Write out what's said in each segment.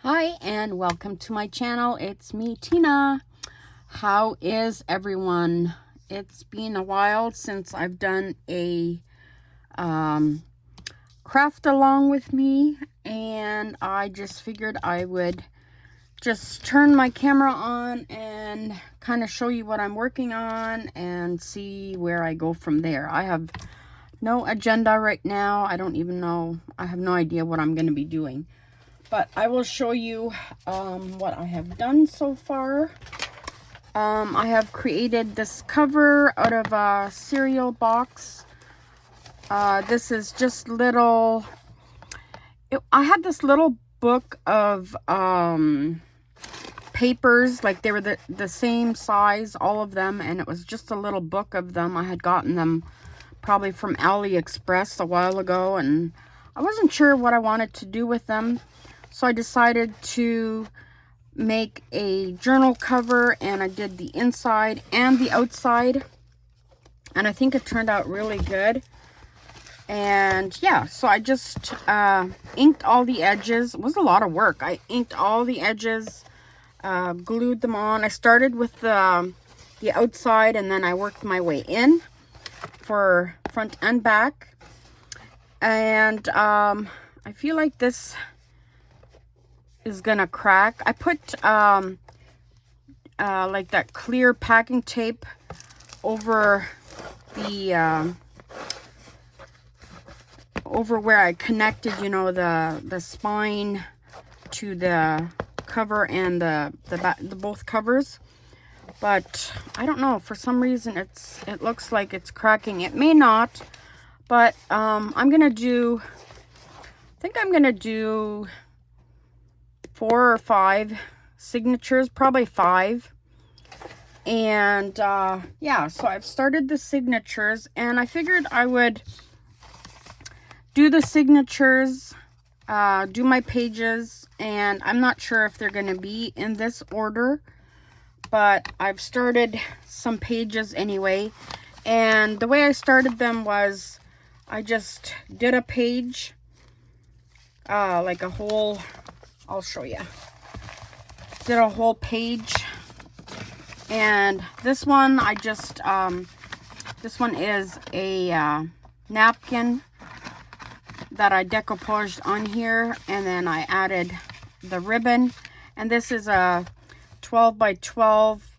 Hi and welcome to my channel. It's me, Tina. How is everyone? It's been a while since I've done a craft along with me, and I just figured I would just turn my camera on and kind of show you what I'm working on and see where I go from there. I have no agenda right now. I don't even know. I have no idea what I'm going to be doing. But I will show you what I have done so far. I have created this cover out of a cereal box. This is just little... I had this little book of papers, like they were the same size, all of them, and it was just a little book of them. I had gotten them probably from AliExpress a while ago, and I wasn't sure what I wanted to do with them. So I decided to make a journal cover, and I did the inside and the outside, and I think it turned out really good. And yeah, so I just inked all the edges. It was a lot of work. I inked all the edges, glued them on. I started with the outside, and then I worked my way in for front and back. And I feel like this is gonna crack. I put like that clear packing tape over the over where I connected, you know, the spine to the cover and the both covers. But I don't know, for some reason it looks like it's cracking. It may not, but I think I'm gonna do 4 or 5 signatures, probably 5. And yeah, so I've started the signatures, and I figured I would do the signatures, do my pages, and I'm not sure if they're going to be in this order, but I've started some pages anyway. And the way I started them was I just did a page, like a whole... I'll show you. Did a whole page, and this one I just this one is a napkin that I decoupaged on here, and then I added the ribbon. And this is a 12 by 12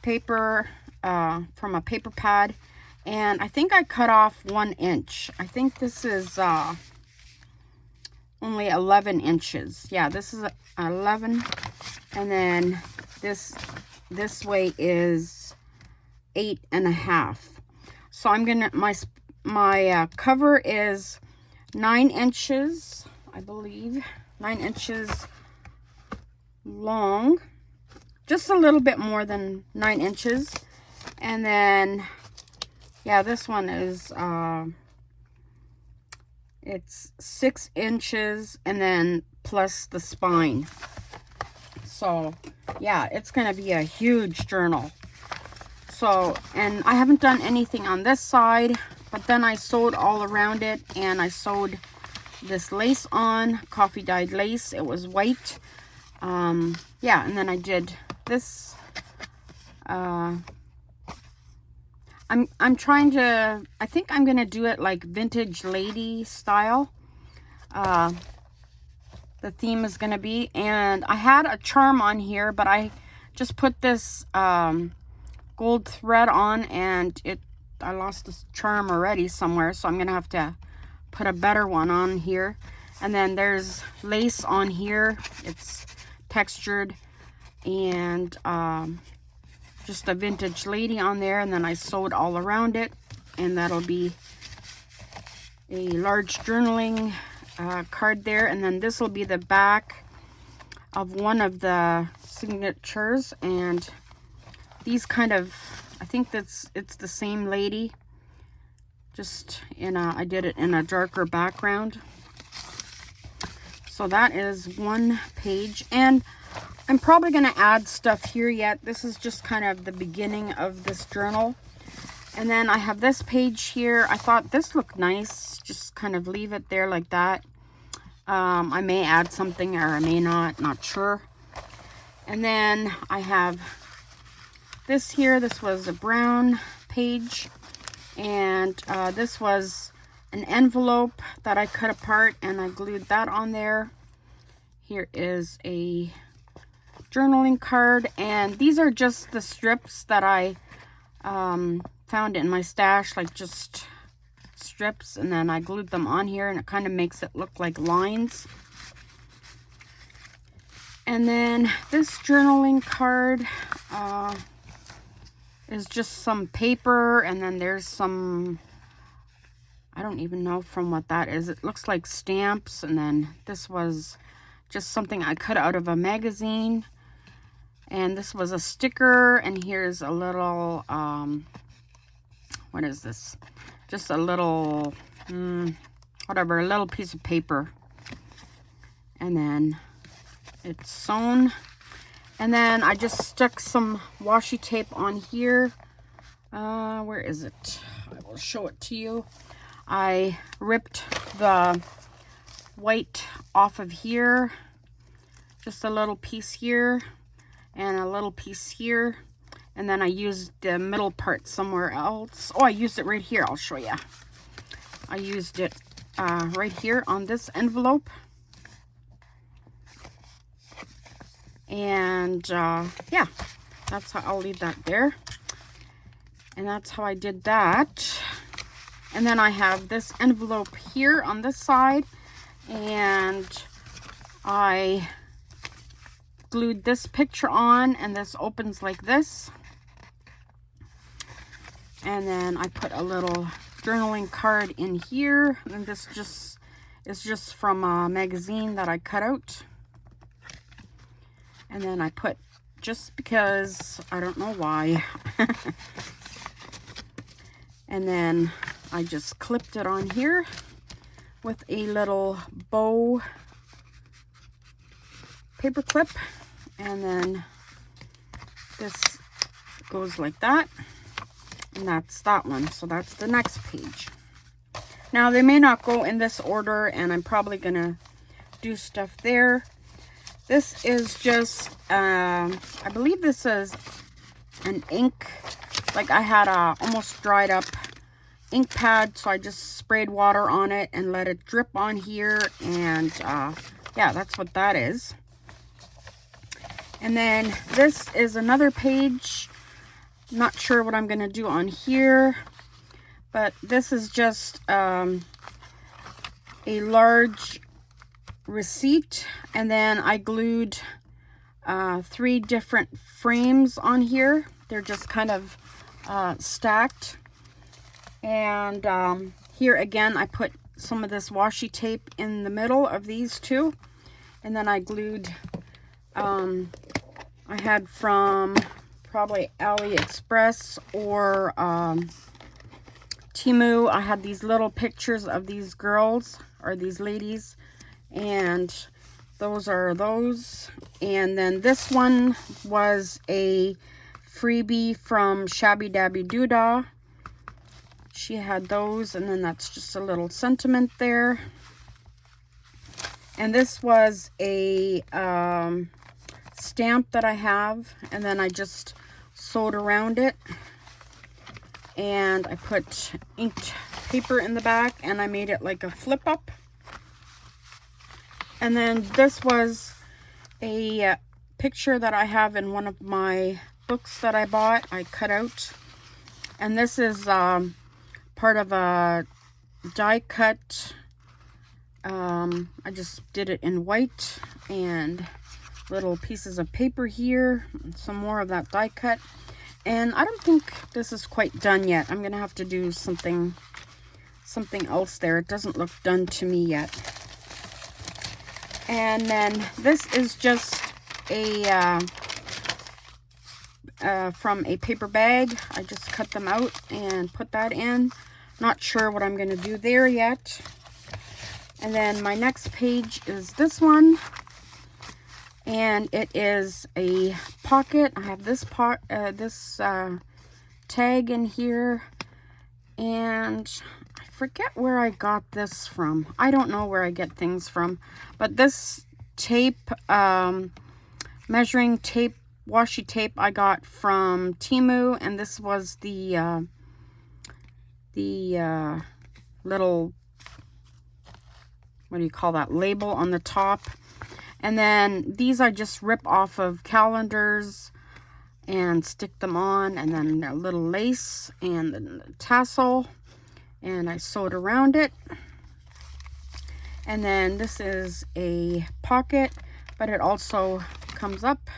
paper from a paper pad, and I think I cut off 1 inch. I think this is only 11 inches. Yeah, this is 11, and then this way is 8.5. So I'm gonna, my cover is 9 inches, I believe, 9 inches long, just a little bit more than 9 inches. And then yeah, this one is it's 6 inches, and then plus the spine. So yeah, it's gonna be a huge journal. So, and I haven't done anything on this side, but then I sewed all around it, and I sewed this lace on, coffee dyed lace. It was white. Yeah, and then I did this. I'm trying to, I think I'm going to do it like vintage lady style. The theme is going to be, and I had a charm on here, but I just put this gold thread on, and I lost this charm already somewhere, so I'm going to have to put a better one on here. And then there's lace on here. It's textured, and just a vintage lady on there, and then I sewed all around it, and that'll be a large journaling card there. And then this will be the back of one of the signatures, and these kind of, I think it's the same lady, just in a, I did it in a darker background. So that is one page, and I'm probably going to add stuff here yet. This is just kind of the beginning of this journal. And then I have this page here. I thought this looked nice. Just kind of leave it there like that. I may add something or I may not sure. And then I have this here. This was a brown page, and this was an envelope that I cut apart and I glued that on there. Here is a journaling card, and these are just the strips that I found in my stash, like just strips, and then I glued them on here, and it kind of makes it look like lines. And then this journaling card is just some paper, and then there's some, I don't even know from what that is. It looks like stamps, and then this was just something I cut out of a magazine. And this was a sticker, and here's a little, what is this? Just a little, whatever, a little piece of paper. And then it's sewn. And then I just stuck some washi tape on here. Where is it? I will show it to you. I ripped the white off of here. Just a little piece here. And a little piece here, and then I used the middle part somewhere else. Oh, I used it right here. I'll show you. I used it right here on this envelope, and yeah, that's how I'll leave that there. And that's how I did that. And then I have this envelope here on this side, and I glued this picture on, and this opens like this. And then I put a little journaling card in here, and this just is just from a magazine that I cut out. And then I put, just because, I don't know why. And then I just clipped it on here with a little bow paper clip. And then this goes like that, and that's that one. So that's the next page. Now they may not go in this order, and I'm probably gonna do stuff there. This is just I believe this is an ink, like I had a almost dried up ink pad, so I just sprayed water on it and let it drip on here, and yeah, that's what that is. And then this is another page. Not sure what I'm going to do on here, but this is just a large receipt, and then I glued 3 different frames on here. They're just kind of stacked. And here again, I put some of this washi tape in the middle of these two, and then I glued, I had from probably AliExpress or Temu. I had these little pictures of these girls, or these ladies, and those are those. And then this one was a freebie from Shabby Dabby Doodah. She had those, and then that's just a little sentiment there. And this was a stamp that I have, and then I just sewed around it, and I put inked paper in the back, and I made it like a flip up. And then this was a picture that I have in one of my books that I bought. I cut out, and this is part of a die cut. I just did it in white, and little pieces of paper here, some more of that die cut. And I don't think this is quite done yet. I'm gonna have to do something else there. It doesn't look done to me yet. And then this is just a from a paper bag. I just cut them out and put that in. Not sure what I'm gonna do there yet. And then my next page is this one, and it is a pocket. I have this tag in here, and I forget where I got this from. I don't know where I get things from, but this tape, measuring tape, washi tape, I got from Temu, and this was the little, what do you call that, label on the top. And then these I just rip off of calendars and stick them on, and then a little lace and then the tassel, and I sewed around it. And then this is a pocket, but it also comes up,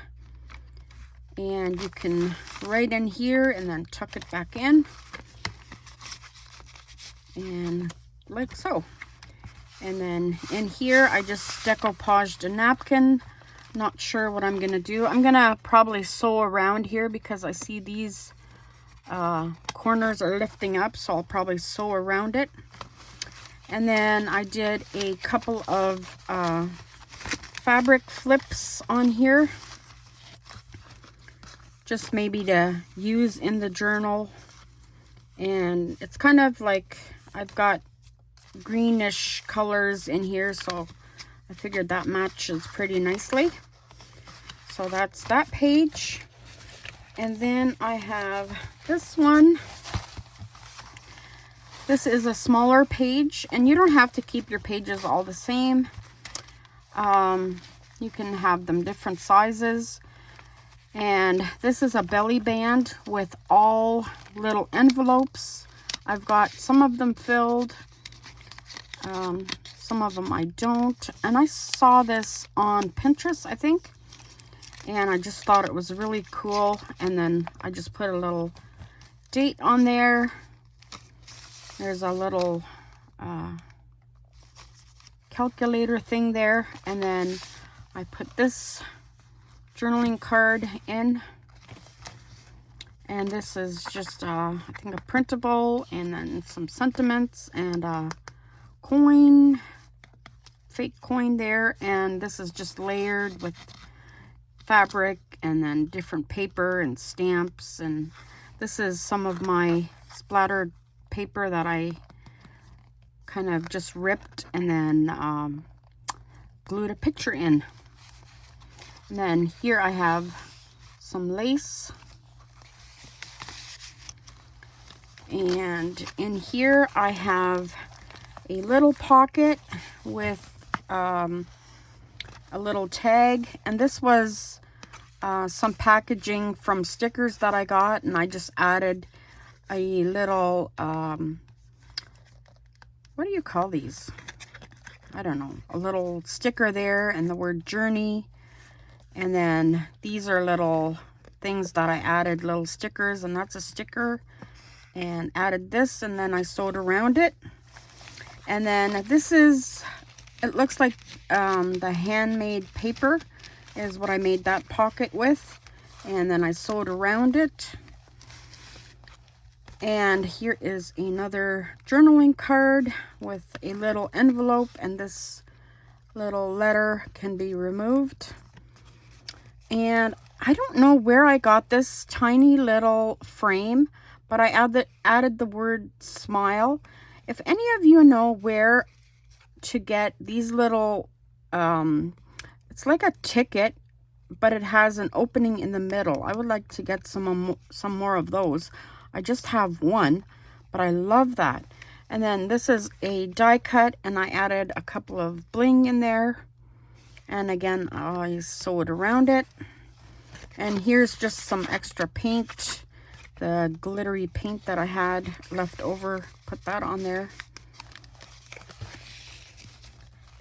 and you can write in here and then tuck it back in, and like so. And then in here I just decoupaged a napkin. Not sure what I'm gonna do. I'm gonna probably sew around here because I see these corners are lifting up, so I'll probably sew around it. And then I did a couple of fabric flips on here, just maybe to use in the journal. And it's kind of like, I've got greenish colors in here, so I figured that matches pretty nicely. So that's that page. And then I have this one. This is a smaller page, and you don't have to keep your pages all the same. You can have them different sizes. And this is a belly band with all little envelopes. I've got some of them filled, some of them I don't. And I saw this on Pinterest, I think, and I just thought it was really cool. And then I just put a little date on there. There's a little calculator thing there, and then I put this journaling card in, and this is just I think a printable, and then some sentiments and a coin, fake coin there. And this is just layered with fabric and then different paper and stamps. And this is some of my splattered paper that I kind of just ripped and then glued a picture in. And then here I have some lace, and in here I have a little pocket with a little tag. And this was some packaging from stickers that I got, and I just added a little what do you call these? I don't know, a little sticker there and the word journey. And then these are little things that I added, little stickers, and that's a sticker. And added this, and then I sewed around it. And then this is, it looks like the handmade paper is what I made that pocket with. And then I sewed around it. And here is another journaling card with a little envelope, and this little letter can be removed. And I don't know where I got this tiny little frame, but I added the word smile. If any of you know where to get these little, it's like a ticket, but it has an opening in the middle. I would like to get some more of those. I just have one, but I love that. And then this is a die cut, and I added a couple of bling in there. And again, I sewed around it. And here's just some extra paint, the glittery paint that I had left over, put that on there.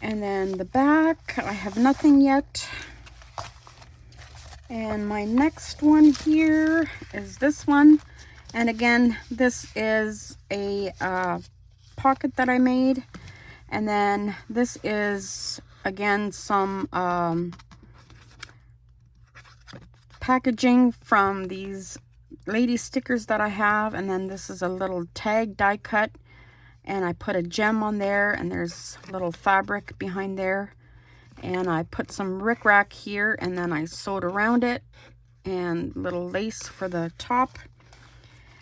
And then the back, I have nothing yet. And my next one here is this one. And again, this is a pocket that I made. And then this is, again, some packaging from these lady stickers that I have. And then this is a little tag die cut. And I put a gem on there, and there's a little fabric behind there. And I put some rickrack here, and then I sewed around it, and little lace for the top.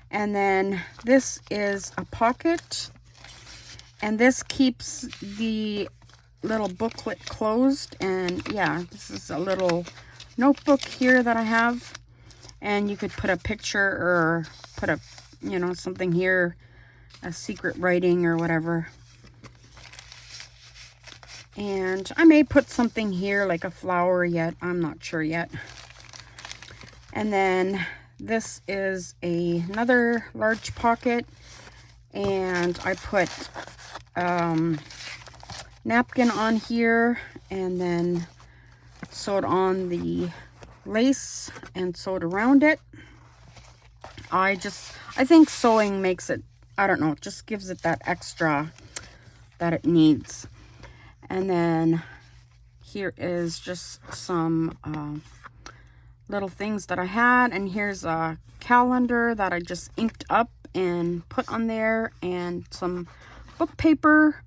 And then this is a pocket, And this keeps the little booklet closed. And yeah, this is a little notebook here that I have. And you could put a picture or put a, you know, something here, a secret writing or whatever. And I may put something here like a flower yet. I'm not sure yet. And then this is another large pocket. And I put napkin on here and then sewed on the lace and sewed around it. I think sewing makes it, I don't know, just gives it that extra that it needs. And then here is just some little things that I had. And here's a calendar that I just inked up and put on there, and some book paper,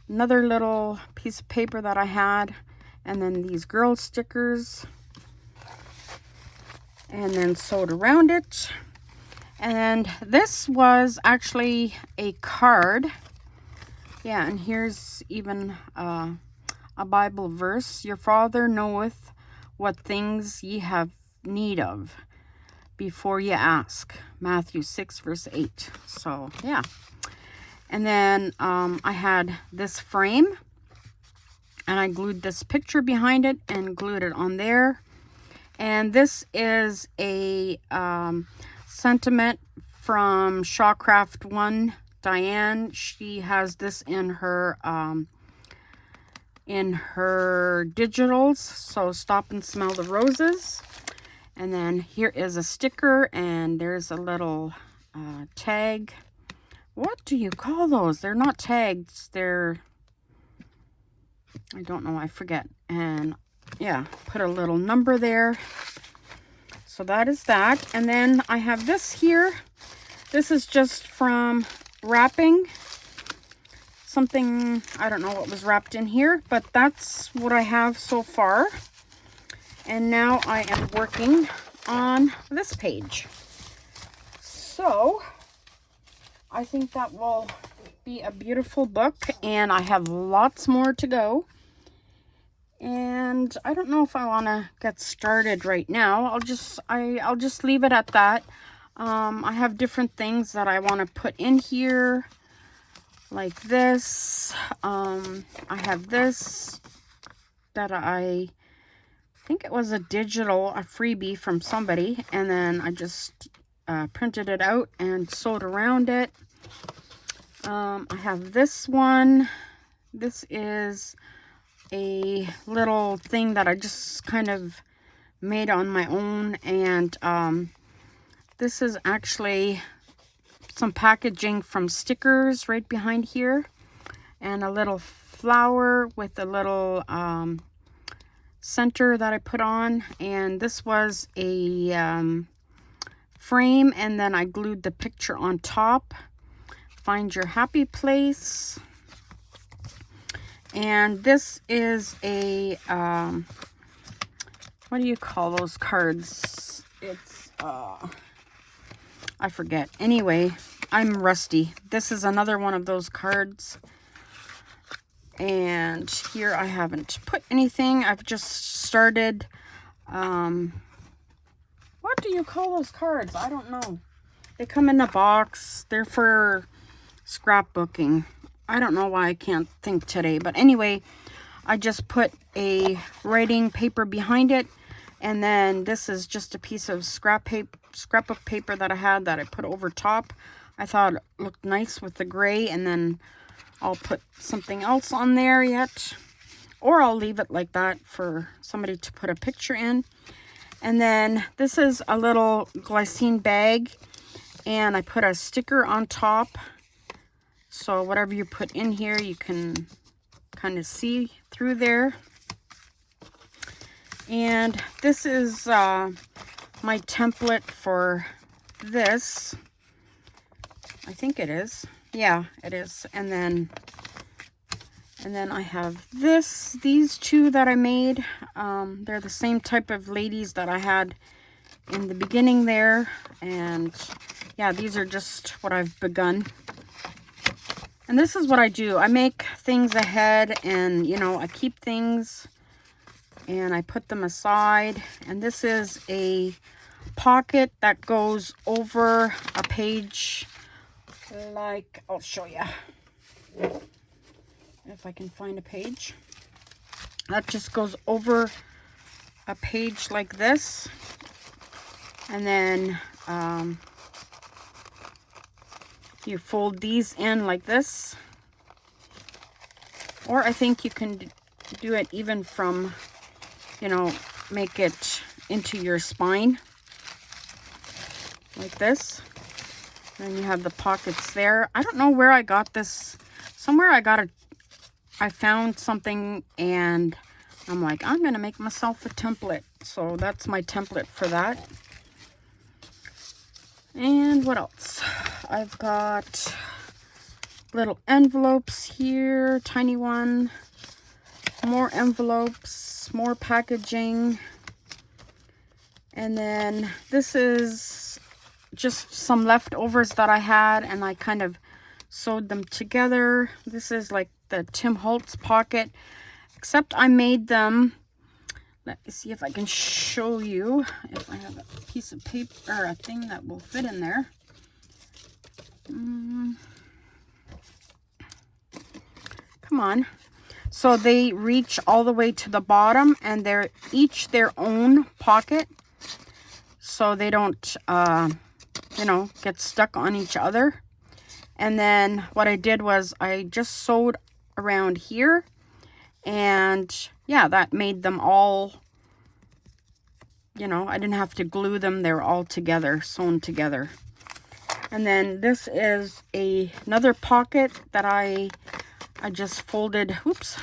another little piece of paper that I had, and then these girl stickers, and then sewed around it. And this was actually a card. Yeah, and here's even a Bible verse. Your Father knoweth what things ye have need of before you ask. Matthew 6 verse 8. So yeah. And then I had this frame, and I glued this picture behind it and glued it on there. And this is a sentiment from Shawcraft 1, Diane. She has this in her digitals. So stop and smell the roses. And then here is a sticker, and there's a little tag. What do you call those? They're not tags. They're, I don't know. I forget. And yeah, put a little number there. So that is that. And then I have this here. This is just from wrapping. Something, I don't know what was wrapped in here, but that's what I have so far. And now I am working on this page. So I think that will be a beautiful book, and I have lots more to go. And I don't know if I want to get started right now. I'll just leave it at that. I have different things that I want to put in here, like this. I have this that I think it was a freebie from somebody, and then I just printed it out and sewed around it. I have this one. This is a little thing that I just kind of made on my own, and this is actually some packaging from Stickers right behind here, and a little flower with a little center that I put on. And this was a frame, and then I glued the picture on top. Find your happy place. And this is a what do you call those cards? It's I forget. Anyway, I'm rusty. This is another one of those cards. And here I haven't put anything. I've just started, what do you call those cards? I don't know. They come in a box. They're for scrapbooking. I don't know why I can't think today. But anyway, I just put a writing paper behind it. And then this is just a piece of scrapbook paper that I had that I put over top. I thought it looked nice with the gray, and then I'll put something else on there yet, or I'll leave it like that for somebody to put a picture in. And then this is a little glycine bag, and I put a sticker on top, so whatever you put in here you can kind of see through there. And this is my template for this. I think it is. Yeah, it is. And then I have these two that I made. They're the same type of ladies that I had in the beginning there. And yeah, these are just what I've begun. And this is what I do. I make things ahead, and, you know, I keep things and I put them aside. And this is a pocket that goes over a page, like, I'll show you if I can find a page. That just goes over a page like this. And then you fold these in like this. Or I think you can do it even from, you know, make it into your spine like this. Then you have the pockets there. I don't know where I got this. Somewhere I found something, and I'm like, I'm gonna make myself a template. So that's my template for that. And what else? I've got little envelopes here, tiny one, more envelopes, more packaging. And then this is just some leftovers that I had, and I kind of sewed them together. This is like the Tim Holtz pocket, except I made them. Let me see if I can show you if I have a piece of paper or a thing that will fit in there. Come on. So they reach all the way to the bottom, and they're each their own pocket, so they don't you know, get stuck on each other. And then what I did was I just sewed around here, and yeah, that made them all, you know, I didn't have to glue them. They're all together, sewn together. And then this is another pocket that I just folded, oops,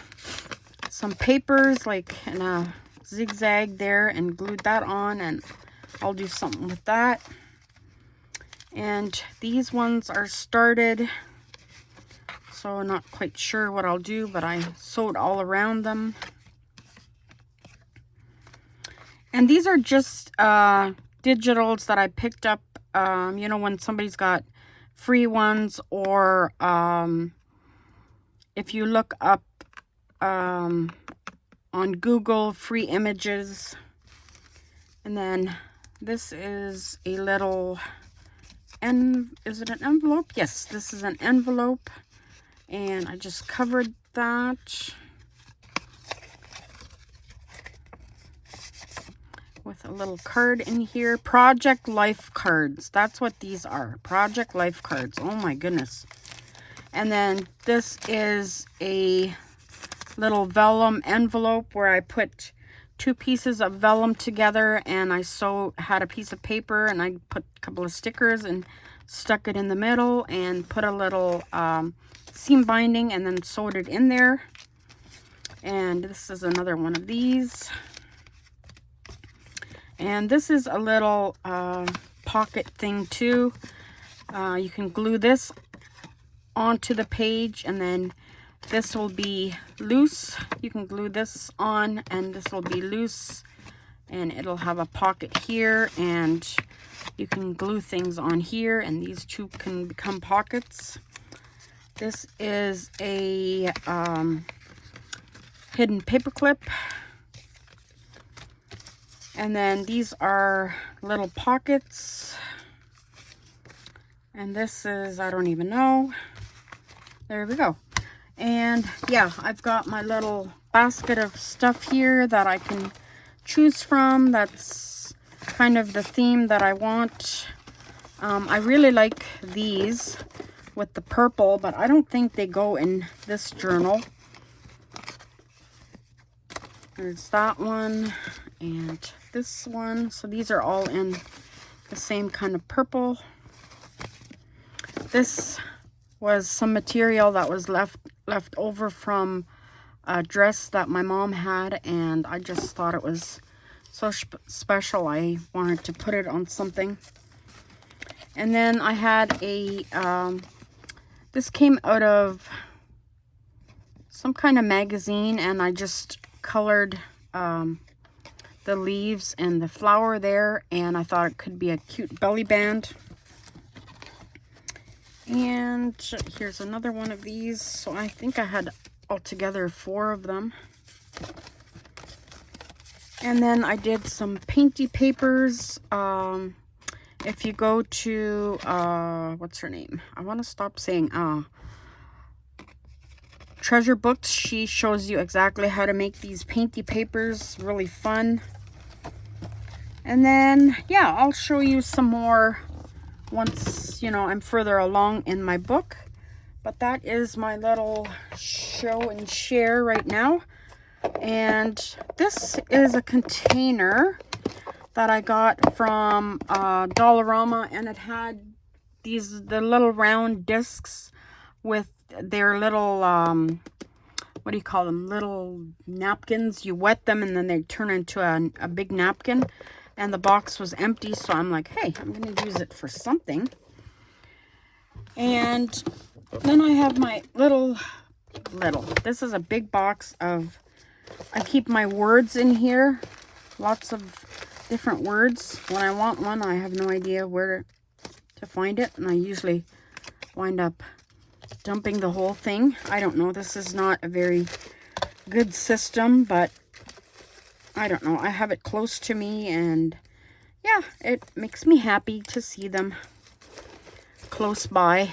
some papers like in a zigzag there and glued that on, and I'll do something with that. And these ones are started, so I'm not quite sure what I'll do, but I sewed all around them. And these are just digitals that I picked up, you know, when somebody's got free ones, or if you look up on Google, free images. And then this is a little, is it an envelope? Yes, this is an envelope, and I just covered that with a little card in here. Project Life cards. That's what these are. Project Life cards. Oh my goodness. And then this is a little vellum envelope where I put 2 pieces of vellum together, and I had a piece of paper, and I put a couple of stickers and stuck it in the middle and put a little seam binding and then sewed it in there. And this is another one of these. And this is a little pocket thing too. You can glue this onto the page, and then this will be loose. You can glue this on, and this will be loose, and it'll have a pocket here, and you can glue things on here, and these two can become pockets. This is a hidden paper clip. And then these are little pockets. And this is, I don't even know. There we go. And yeah, I've got my little basket of stuff here that I can choose from. That's kind of the theme that I want. I really like these with the purple, but I don't think they go in this journal. There's that one and this one. So these are all in the same kind of purple. This was some material that was left over from a dress that my mom had, and I just thought it was so special. I wanted to put it on something. And then I had a this came out of some kind of magazine, and I just colored the leaves and the flower there, and I thought it could be a cute belly band. And here's another one of these. So I think I had altogether 4 of them. And then I did some painty papers. If you go to, what's her name? I want to stop saying, Treasure Books. She shows you exactly how to make these painty papers. Really fun. And then, yeah, I'll show you some more once, you know, I'm further along in my book. But that is my little show and share right now. And this is a container that I got from Dollarama, and it had the little round discs with their little what do you call them, little napkins. You wet them and then they turn into a big napkin, and the box was empty, so I'm like, hey, I'm gonna use it for something. And then I have my little this is a big box of, I keep my words in here, lots of different words. When I want one, I have no idea where to find it, and I usually wind up dumping the whole thing. I don't know, this is not a very good system, but I don't know, I have it close to me, and yeah, it makes me happy to see them close by.